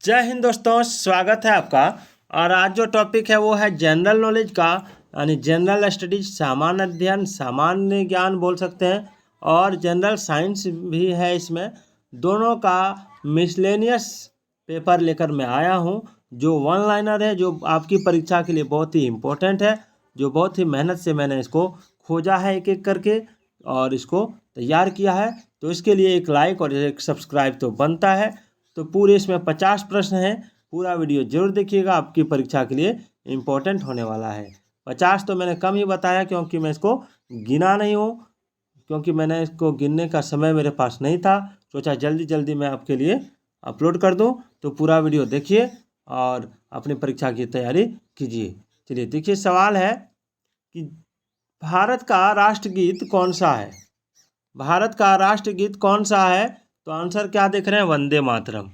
जय हिंद दोस्तों, स्वागत है आपका। और आज जो टॉपिक है वो है जनरल नॉलेज का, यानी जनरल स्टडीज, सामान्य अध्ययन, सामान्य ज्ञान बोल सकते हैं, और जनरल साइंस भी है इसमें। दोनों का मिसलेनियस पेपर लेकर मैं आया हूँ, जो वन लाइनर है, जो आपकी परीक्षा के लिए बहुत ही इम्पोर्टेंट है, जो बहुत ही मेहनत से मैंने इसको खोजा है एक एक करके और इसको तैयार किया है। तो इसके लिए एक लाइक और एक सब्सक्राइब तो बनता है। तो पूरे इसमें 50 प्रश्न हैं। पूरा वीडियो जरूर देखिएगा, आपकी परीक्षा के लिए इम्पोर्टेंट होने वाला है। 50 तो मैंने कम ही बताया क्योंकि मैं इसको गिना नहीं हूँ, क्योंकि मैंने इसको गिनने का समय मेरे पास नहीं था। सोचा जल्दी जल्दी मैं आपके लिए अपलोड कर दूँ। तो पूरा वीडियो देखिए और अपनी परीक्षा की तैयारी कीजिए। चलिए देखिए, सवाल है कि भारत का राष्ट्रगीत कौन सा है। भारत का राष्ट्रगीत कौन सा है? तो आंसर क्या देख रहे हैं? वंदे मातरम।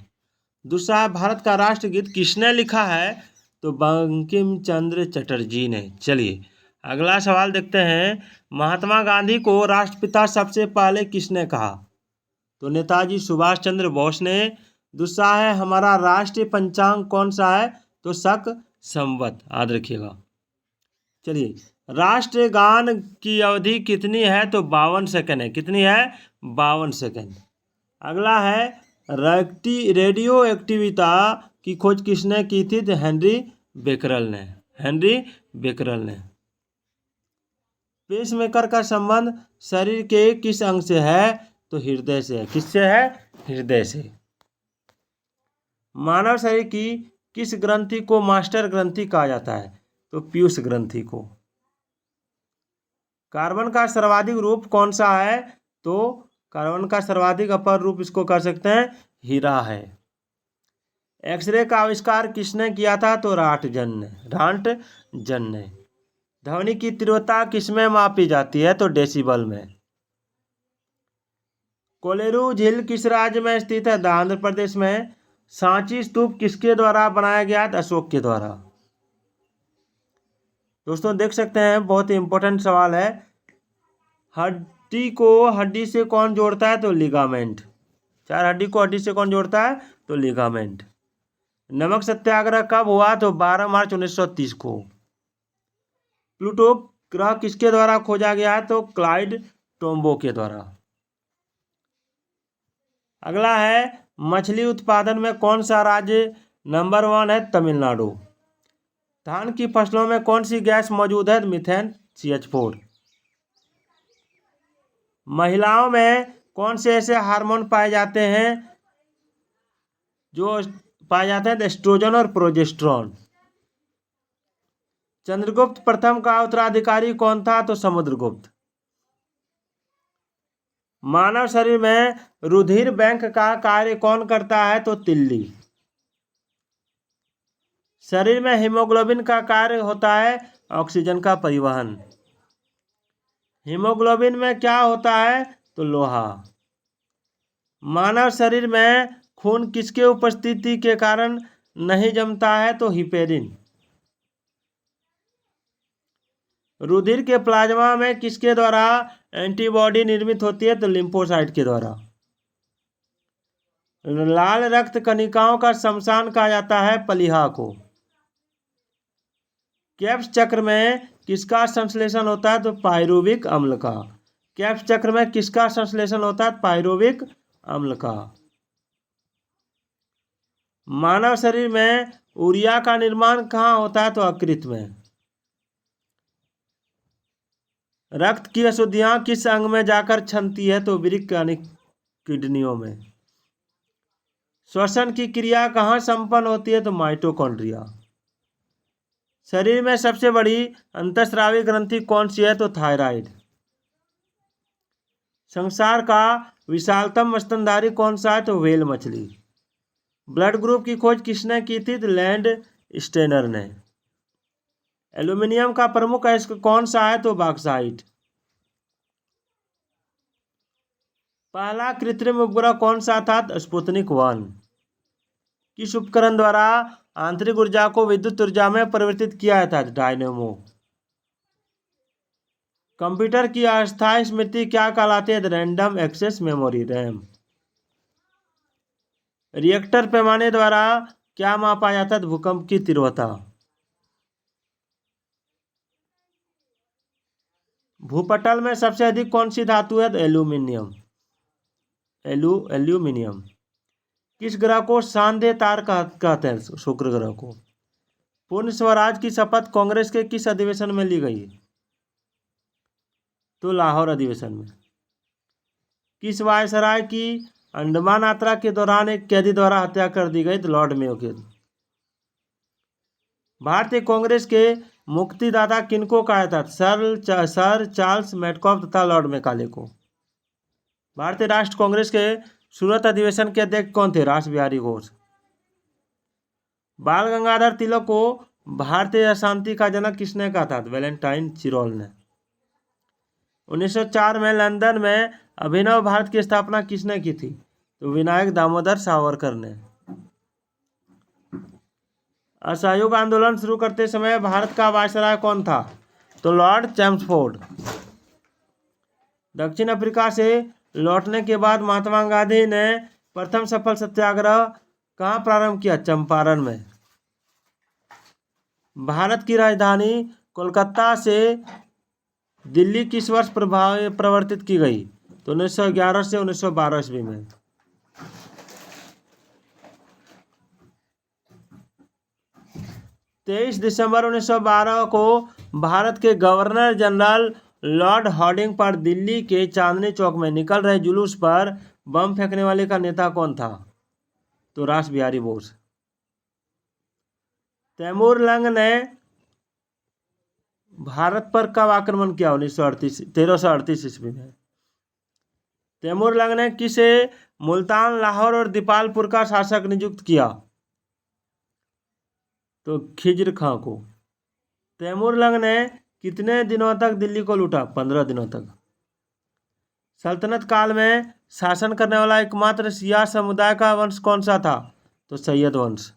दूसरा है, भारत का राष्ट्रगीत किसने लिखा है? तो बंकिम चंद्र चटर्जी ने। चलिए अगला सवाल देखते हैं। महात्मा गांधी को राष्ट्रपिता सबसे पहले किसने कहा? तो नेताजी सुभाष चंद्र बोस ने। दूसरा है, हमारा राष्ट्रीय पंचांग कौन सा है? तो शक संवत, याद रखिएगा। चलिए, राष्ट्रीय गान की अवधि कितनी है? तो 52 सेकंड है। कितनी है? 52 सेकंड। अगला है, रेडियो एक्टिविता की खोज किसने की थी? तो हेनरी बेकरल ने। हेनरी बेकरल ने। पेसमेकर का संबंध शरीर के किस अंग से है? तो हृदय से है। किससे है? हृदय से। मानव शरीर की किस ग्रंथि को मास्टर ग्रंथि कहा जाता है? तो पीयूष ग्रंथि को। कार्बन का सर्वाधिक रूप कौन सा है? तो कार्बन का सर्वाधिक अपर रूप इसको कर सकते हैं हीरा है। एक्सरे का आविष्कार किसने किया था? तो रांटजन ने। ध्वनि की तीव्रता किसमें मापी जाती है? तो डेसिबल में। कोलेरू झील किस राज्य में स्थित है? आंध्र प्रदेश में। सांची स्तूप किसके द्वारा बनाया गया? अशोक के द्वारा। दोस्तों देख सकते हैं, बहुत ही इंपॉर्टेंट सवाल है। हड्डी को हड्डी से कौन जोड़ता है? तो लिगामेंट। चार हड्डी को हड्डी से कौन जोड़ता है? तो लिगामेंट। नमक सत्याग्रह कब हुआ? तो 12 मार्च 1930 को। प्लूटो ग्रह किसके द्वारा खोजा गया है? तो क्लाइड टोम्बो के द्वारा। अगला है, मछली उत्पादन में कौन सा राज्य नंबर 1 है? तमिलनाडु। धान की फसलों में कौन सी गैस मौजूद है? Methane CH4। महिलाओं में कौन से ऐसे हार्मोन पाए जाते हैं जो पाए जाते हैं? एस्ट्रोजन और प्रोजेस्टेरोन। चंद्रगुप्त प्रथम का उत्तराधिकारी कौन था? तो समुद्रगुप्त। मानव शरीर में रुधिर बैंक का कार्य कौन करता है? तो तिल्ली। शरीर में हीमोग्लोबिन का कार्य होता है ऑक्सीजन का परिवहन। हीमोग्लोबिन में क्या होता है? तो लोहा। मानव शरीर में खून किसके उपस्थिति के कारण नहीं जमता है? तो हिपेरिन। रुधिर के प्लाज्मा में किसके द्वारा एंटीबॉडी निर्मित होती है? तो लिम्फोसाइट के द्वारा। लाल रक्त कणिकाओं का शमशान कहा जाता है पलिहा को। कैप्स चक्र में किसका संश्लेषण होता है? तो पायरुविक अम्ल का। कैप्स चक्र में किसका संश्लेषण होता है? पायरुविक अम्ल का। मानव शरीर में यूरिया का निर्माण कहाँ होता है? तो यकृत में। रक्त की अशुद्धियां किस अंग में जाकर छनती है? तो वृक्क यानी किडनियों में। श्वसन की क्रिया कहाँ संपन्न होती है? तो माइटोकॉन्ड्रिया। शरीर में सबसे बड़ी अंतःस्रावी ग्रंथि कौन सी है? तो थायराइड। संसार का विशालतम स्तनधारी कौन सा है? तो व्हेल मछली। ब्लड ग्रुप की खोज किसने की थी? तो लैंड स्टेनर ने। एल्यूमिनियम का प्रमुख अयस्क कौन सा है? तो बॉक्साइट। पहला कृत्रिम उपग्रह कौन सा था? स्पुतनिक 1। किस उपकरण द्वारा आंतरिक ऊर्जा को विद्युत ऊर्जा में परिवर्तित किया था? डायनेमो। कंप्यूटर की अस्थायी स्मृति क्या कहलाती है? Random access memory, RAM. Reactor पैमाने द्वारा क्या मापा जाता है भूकंप की तीव्रता? भूपटल में सबसे अधिक कौन सी धातु है? एल्यूमिनियम। एल्यूमिनियम। किस ग्रह को शानदेह तार कहते हैं? शुक्र ग्रह को। पूर्ण स्वराज की शपथ कांग्रेस के किस अधिवेशन में ली गई? तो लाहौर अधिवेशन में। किस वायसराय की अंडमान यात्रा के दौरान एक कैदी द्वारा हत्या कर दी गई? तो लॉर्ड मेयो की। भारतीय कांग्रेस के मुक्तिदाता किनको कहा था? सर चार्ल्स मेटकॉफ तथा लॉर्ड मैकाले को। भारतीय राष्ट्रीय कांग्रेस के सूरत अधिवेशन के अध्यक्ष कौन थे? रास बिहारी घोष। बाल गंगाधर तिलक को भारतीय अशांति का जनक किसने कहा था? वैलेंटाइन चिरोल ने। 1904 में लंदन में अभिनव भारत की स्थापना किसने की थी? तो विनायक दामोदर सावरकर ने। असहयोग आंदोलन शुरू करते समय भारत का वायसराय कौन था? तो लॉर्ड चैम्सफोर्ड। दक्षिण अफ्रीका से लौटने के बाद महात्मा गांधी ने प्रथम सफल सत्याग्रह कहाँ प्रारंभ किया? चंपारण में। भारत की राजधानी कोलकाता से दिल्ली किस वर्ष परिवर्तित की गई? तो 1911 से 1912 ईस्वी में। तेईस दिसंबर 1912 को भारत के गवर्नर जनरल लॉर्ड हार्डिंग पर दिल्ली के चांदनी चौक में निकल रहे जुलूस पर बम फेंकने वाले का नेता कौन था? तो रास बिहारी बोस। तैमूर लंग ने भारत पर कब आक्रमण किया? 1338 ईस्वी में। तैमूर लंग ने किसे मुल्तान, लाहौर और दीपालपुर का शासक नियुक्त किया? तो खिज्र खां को। तैमूर लंग ने कितने दिनों तक दिल्ली को लूटा? 15 दिनों तक। सल्तनत काल में शासन करने वाला एकमात्र शिया समुदाय का वंश कौन सा था? तो सैयद वंश।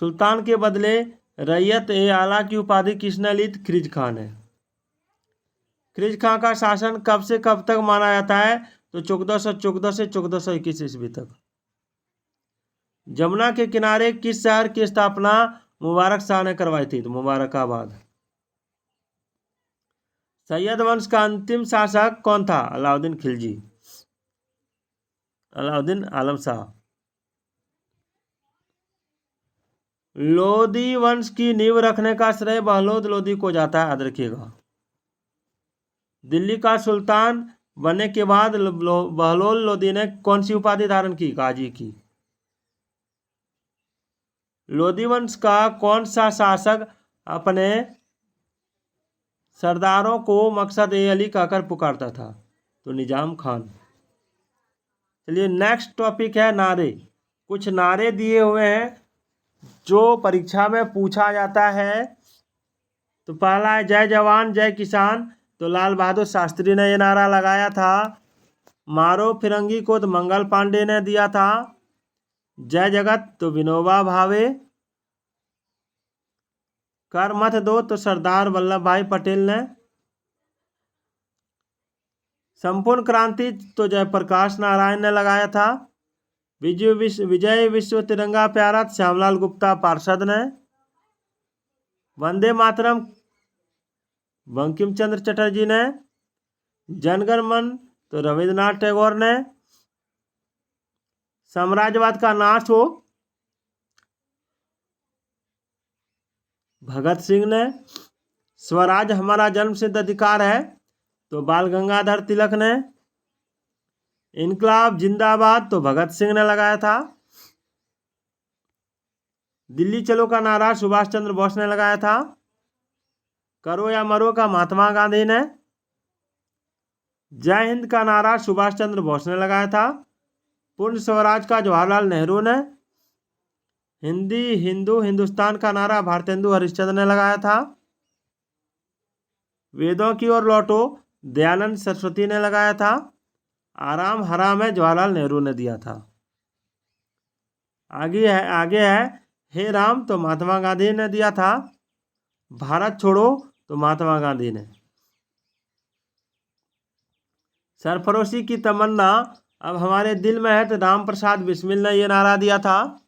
सुल्तान के बदले रैयत ए आला की उपाधि किसने ली? खिज्र खां ने। खिज्र खां का शासन कब से कब तक माना जाता है? तो 1414 से 1421 ईस्वी तक। जमुना के किनारे किस शहर की स्थापना मुबारक शाह ने करवाई थी? तो मुबारकाबाद। सैयद वंश का अंतिम शासक कौन था? अलाउद्दीन खिलजी। अलाउद्दीन आलम शाह। लोदी वंश की नींव रखने का श्रेय बहलोद लोदी को जाता है, याद रखिएगा। दिल्ली का सुल्तान बनने के बाद बहलोल लोदी ने कौन सी उपाधि धारण की? गाजी की। लोदी वंश का कौन सा शासक अपने सरदारों को मकसद ए अली कहकर पुकारता था? तो निजाम खान। चलिए नेक्स्ट टॉपिक है नारे। कुछ नारे दिए हुए हैं जो परीक्षा में पूछा जाता है। तो पहला है जय जवान जय किसान, तो लाल बहादुर शास्त्री ने ये नारा लगाया था। मारो फिरंगी को तो मंगल पांडे ने दिया था। जय जगत तो विनोबा भावे। कर मत दो तो सरदार वल्लभ भाई पटेल ने। संपूर्ण क्रांति तो जयप्रकाश नारायण ने लगाया था। विजय विश्व तिरंगा प्यारा श्यामलाल गुप्ता पार्षद ने। वंदे मातरम बंकिम चंद्र चटर्जी ने। जनगण मन तो रविंद्रनाथ टैगोर ने। साम्राज्यवाद का नाश हो भगत सिंह ने। स्वराज हमारा जन्म सिद्ध अधिकार है तो बाल गंगाधर तिलक ने। इनकलाब जिंदाबाद तो भगत सिंह ने लगाया था। दिल्ली चलो का नारा सुभाष चंद्र बोस ने लगाया था। करो या मरो का महात्मा गांधी ने। जय हिंद का नारा सुभाष चंद्र बोस ने लगाया था। पूर्ण स्वराज का जवाहरलाल नेहरू ने। हिंदी हिंदू हिंदुस्तान का नारा भारतेंदु हरिश्चंद्र ने लगाया था। वेदों की ओर लौटो दयानंद सरस्वती ने लगाया था। आराम हराम है जवाहरलाल नेहरू ने दिया था। आगे है हे राम तो महात्मा गांधी ने दिया था। भारत छोड़ो तो महात्मा गांधी ने। सरफरोशी की तमन्ना अब हमारे दिल में है तो राम प्रसाद बिस्मिल ने ये नारा दिया था।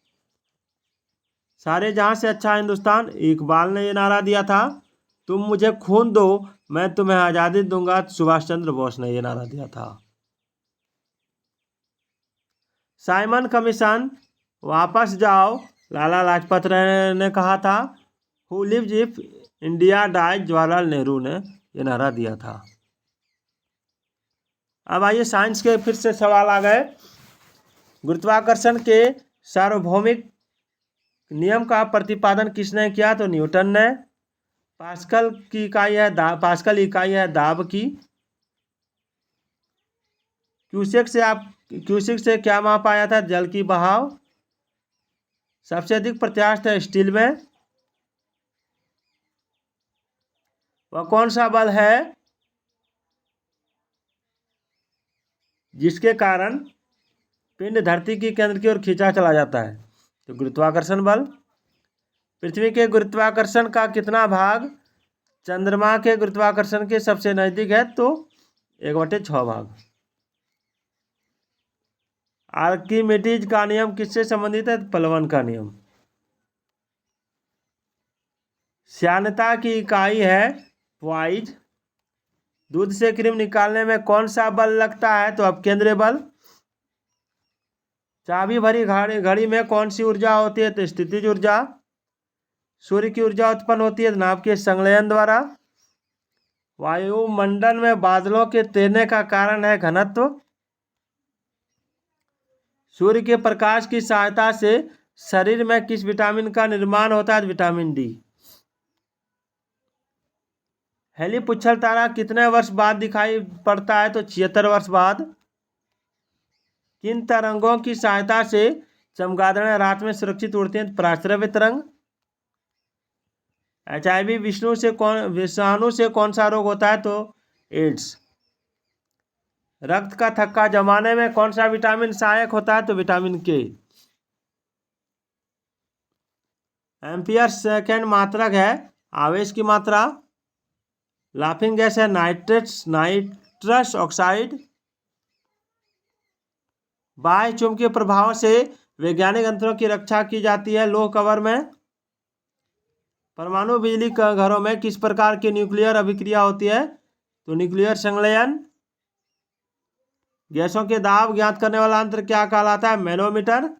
सारे जहां से अच्छा हिंदुस्तान इकबाल ने ये नारा दिया था। तुम मुझे खून दो मैं तुम्हें आज़ादी दूंगा, सुभाष चंद्र बोस ने ये नारा दिया था। साइमन कमीशन वापस जाओ लाला लाजपत राय ने कहा था। Who lives if India dies Jawaharlal Nehru ने ये नारा दिया था। अब आइए साइंस के फिर से सवाल आ गए। गुरुत्वाकर्षण के सार्वभौमिक नियम का प्रतिपादन किसने किया? तो न्यूटन ने। पास्कल की इकाई है पास्कल इकाई है दाब की। क्यूसेक से क्या माप आया था? जल की बहाव। सबसे अधिक प्रत्यास्थ है स्टील में। वह कौन सा बल है जिसके कारण पिंड धरती की केंद्र की ओर खींचा चला जाता है? तो गुरुत्वाकर्षण बल। पृथ्वी के गुरुत्वाकर्षण का कितना भाग चंद्रमा के गुरुत्वाकर्षण के सबसे नजदीक है? तो 1/6 भाग। आर्किमिडीज का नियम किससे संबंधित है? प्लवन का नियम। श्यानता की इकाई है पॉइज। दूध से क्रीम निकालने में कौन सा बल लगता है? तो अपकेंद्रीय बल। चाबी भरी घड़ी में कौन सी ऊर्जा होती है? तो स्थितिज ऊर्जा। सूर्य की ऊर्जा उत्पन्न होती है नाभिकीय संलयन द्वारा। वायुमंडल में बादलों के तैरने का कारण है घनत्व। सूर्य के प्रकाश की सहायता से शरीर में किस विटामिन का निर्माण होता है? Vitamin D. हेलीपुच्छल तारा कितने वर्ष बाद दिखाई पड़ता है? तो 76 वर्ष बाद। किन तरंगों की सहायता से चमगादड़ें रात में सुरक्षित उड़ती हैं? पराश्रव्य तरंग। HIV विषाणु से कौन सा रोग होता है? तो एड्स। रक्त का थक्का जमाने में कौन सा विटामिन सहायक होता है? तो विटामिन के। एम्पियर सेकेंड मात्रक है आवेश की मात्रा। लाफिंग गैस है नाइट्रस ऑक्साइड। बाह्य चुंबकीय प्रभाव से वैज्ञानिक यंत्रों की रक्षा की जाती है लोह कवर में। परमाणु बिजली घरों में किस प्रकार की न्यूक्लियर अभिक्रिया होती है? तो न्यूक्लियर संलयन। गैसों के दाब ज्ञात करने वाला यंत्र क्या कहलाता है? मैनोमीटर।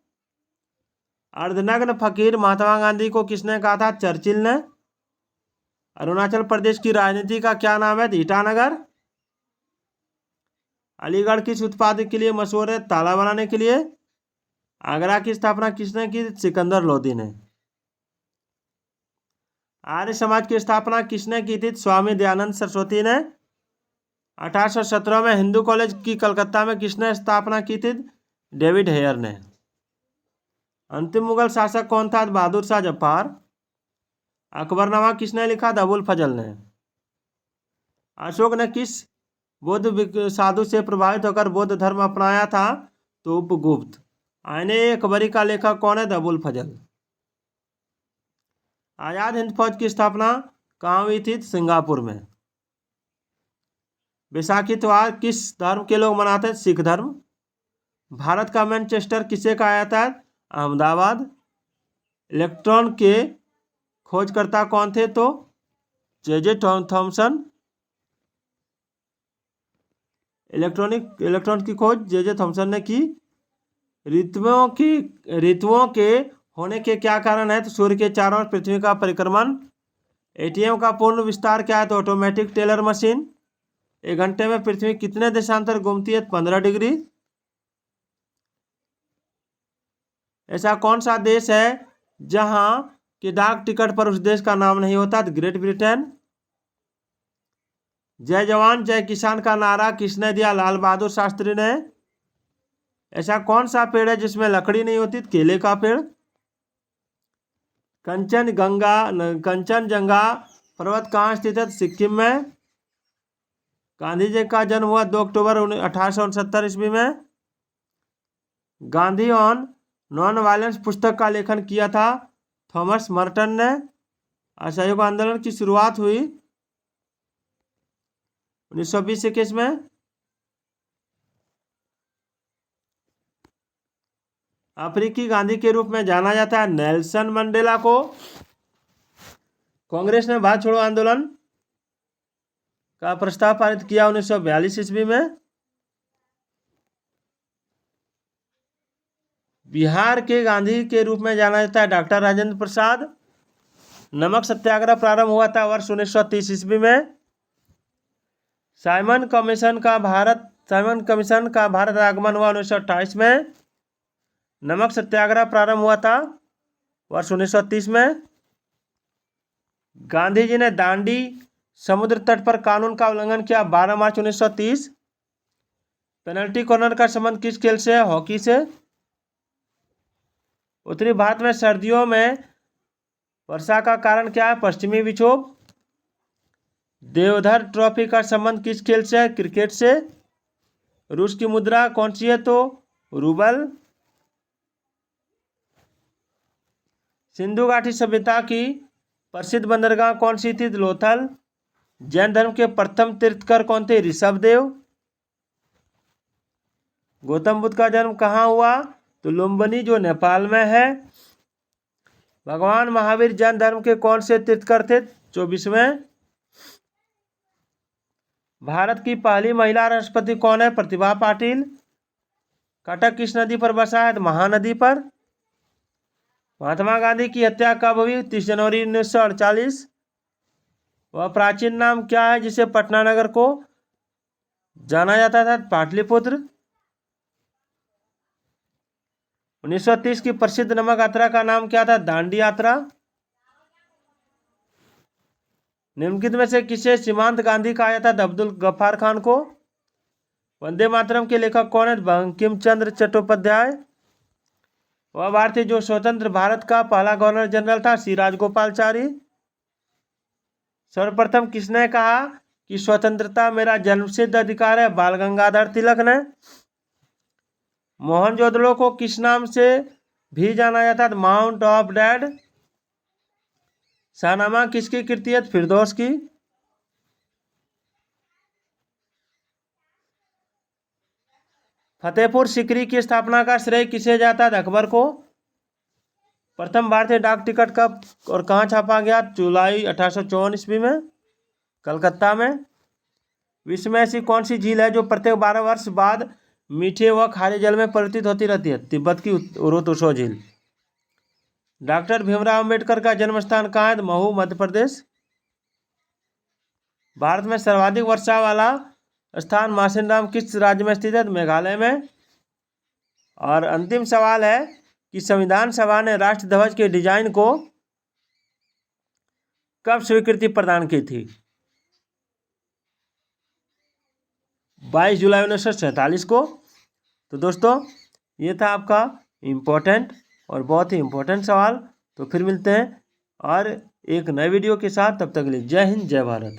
अर्धनग्न फकीर महात्मा गांधी को किसने कहा था? चर्चिल ने। अरुणाचल प्रदेश की राजनीति का क्या नाम है? ईटानगर। अलीगढ़ किस उत्पाद के लिए मशहूर है? ताला बनाने के लिए। आगरा की स्थापना किसने की? सिकंदर लोदी ने। आर्य समाज की स्थापना किसने की थी? स्वामी दयानंद सरस्वती ने। 1817 में हिंदू कॉलेज की कलकत्ता में किसने स्थापना की थी? डेविड हेयर ने। अंतिम मुगल शासक कौन था? बहादुर शाह जफार। अकबरनामा किसने लिखा? अबुल फजल ने। अशोक ने किस बौद्ध साधु से प्रभावित होकर बौद्ध धर्म अपनाया था? तो उपगुप्त। आईने अकबरी का लेखक कौन है? अबुल फजल। आजाद हिंद फौज की स्थापना कहाँ हुई थी? सिंगापुर में। बैसाखी त्योहार किस धर्म के लोग मनाते हैं? सिख धर्म। भारत का मैनचेस्टर किसे कहा जाता है? अहमदाबाद। इलेक्ट्रॉन के खोजकर्ता कौन थे? तो जे थॉमसन। इलेक्ट्रॉन की खोज जे थॉमसन ने की। ऋतुओं के होने के क्या कारण है? तो सूर्य के चारों ओर पृथ्वी का परिक्रमण। ATM का पूर्ण विस्तार क्या है? तो ऑटोमेटिक टेलर मशीन। 1 घंटे में पृथ्वी कितने देशांतर घूमती है? 15 डिग्री। ऐसा कौन सा देश है जहां कि डाक टिकट पर उस देश का नाम नहीं होता? Great Britain. जय जवान जय किसान का नारा किसने दिया? लाल बहादुर शास्त्री ने। ऐसा कौन सा पेड़ है जिसमें लकड़ी नहीं होती? केले का पेड़। कंचनजंगा पर्वत कहाँ स्थित है? सिक्किम में। गांधी जी का जन्म हुआ 2 अक्टूबर 1869 ईस्वी में। गांधी ऑन नॉन वायलेंस पुस्तक का लेखन किया था थॉमस मर्टन ने। असहयोग आंदोलन की शुरुआत हुई 1920-21 में। अफ्रीकी गांधी के रूप में जाना जाता है नेल्सन मंडेला को। कांग्रेस ने भारत छोड़ो आंदोलन का प्रस्ताव पारित किया 1942 ईस्वी में। बिहार के गांधी के रूप में जाना जाता है डॉक्टर राजेंद्र प्रसाद। नमक सत्याग्रह प्रारंभ हुआ था वर्ष 1930 ईस्वी में। साइमन कमीशन का भारत आगमन हुआ 1928 में। नमक सत्याग्रह प्रारंभ हुआ था वर्ष 1930 में। गांधी जी ने दांडी समुद्र तट पर कानून का उल्लंघन किया 12 मार्च 1930। पेनल्टी कॉर्नर का संबंध किस खेल से है? हॉकी से। उत्तरी भारत में सर्दियों में वर्षा का कारण क्या है? पश्चिमी विक्षोभ। देवधर ट्रॉफी का संबंध किस खेल से है? क्रिकेट से। रूस की मुद्रा कौन सी है? तो रूबल। सिंधु घाटी सभ्यता की प्रसिद्ध बंदरगाह कौन सी थी? लोथल। जैन धर्म के प्रथम तीर्थकर कौन थे? ऋषभदेव। गौतम बुद्ध का जन्म कहाँ हुआ? तो लुम्बिनी जो नेपाल में है। भगवान महावीर जैन धर्म के कौन से तीर्थकर थे? 24वें। भारत की पहली महिला राष्ट्रपति कौन है? प्रतिभा पाटिल। कटक किस नदी पर बसा है? महानदी पर। महात्मा गांधी की हत्या कब हुई? 30 जनवरी 1948। वह प्राचीन नाम क्या है जिसे पटना नगर को जाना जाता था? पाटलिपुत्र। 1930 की प्रसिद्ध नमक यात्रा का नाम क्या था? दांडी यात्रा। निम्नलिखित में से किसे सीमांत गांधी कहा जाता है? अब्दुल गफ्फार खान को। वंदे मातरम के लेखक कौन है? बंकिम चंद्र चट्टोपाध्याय। वह भारतीय जो स्वतंत्र भारत का पहला गवर्नर जनरल था? सी राजगोपालचारी। सर्वप्रथम किसने कहा कि स्वतंत्रता मेरा जन्मसिद्ध अधिकार है? बाल गंगाधर तिलक ने। मोहनजोदड़ो को किस नाम से भी जाना जाता है? Mount of dead. शाहनामा किसकी कृति है? फिरदौस की। फतेहपुर सीकरी की स्थापना का श्रेय किसे जाता है? अकबर को। प्रथम भारतीय डाक टिकट कब और कहाँ छापा गया? जुलाई 1854 ईस्वी में, कलकत्ता में। विश्व में ऐसी कौन सी झील है जो प्रत्येक 12 वर्ष बाद मीठे व खारे जल में परिवर्तित होती रहती है? तिब्बत की उरुतुशो झील। डॉक्टर भीमराव अंबेडकर का जन्म स्थान कहाँ है? महू, मध्य प्रदेश। भारत में सर्वाधिक वर्षा वाला स्थान मासिनराम किस राज्य में स्थित है? मेघालय में। और अंतिम सवाल है कि संविधान सभा ने राष्ट्र ध्वज के डिजाइन को कब स्वीकृति प्रदान की थी? 22 जुलाई 1947 को। तो दोस्तों ये था आपका इम्पोर्टेंट और बहुत ही इम्पोर्टेंट सवाल। तो फिर मिलते हैं और एक नए वीडियो के साथ। तब तक के लिए जय हिंद, जय भारत।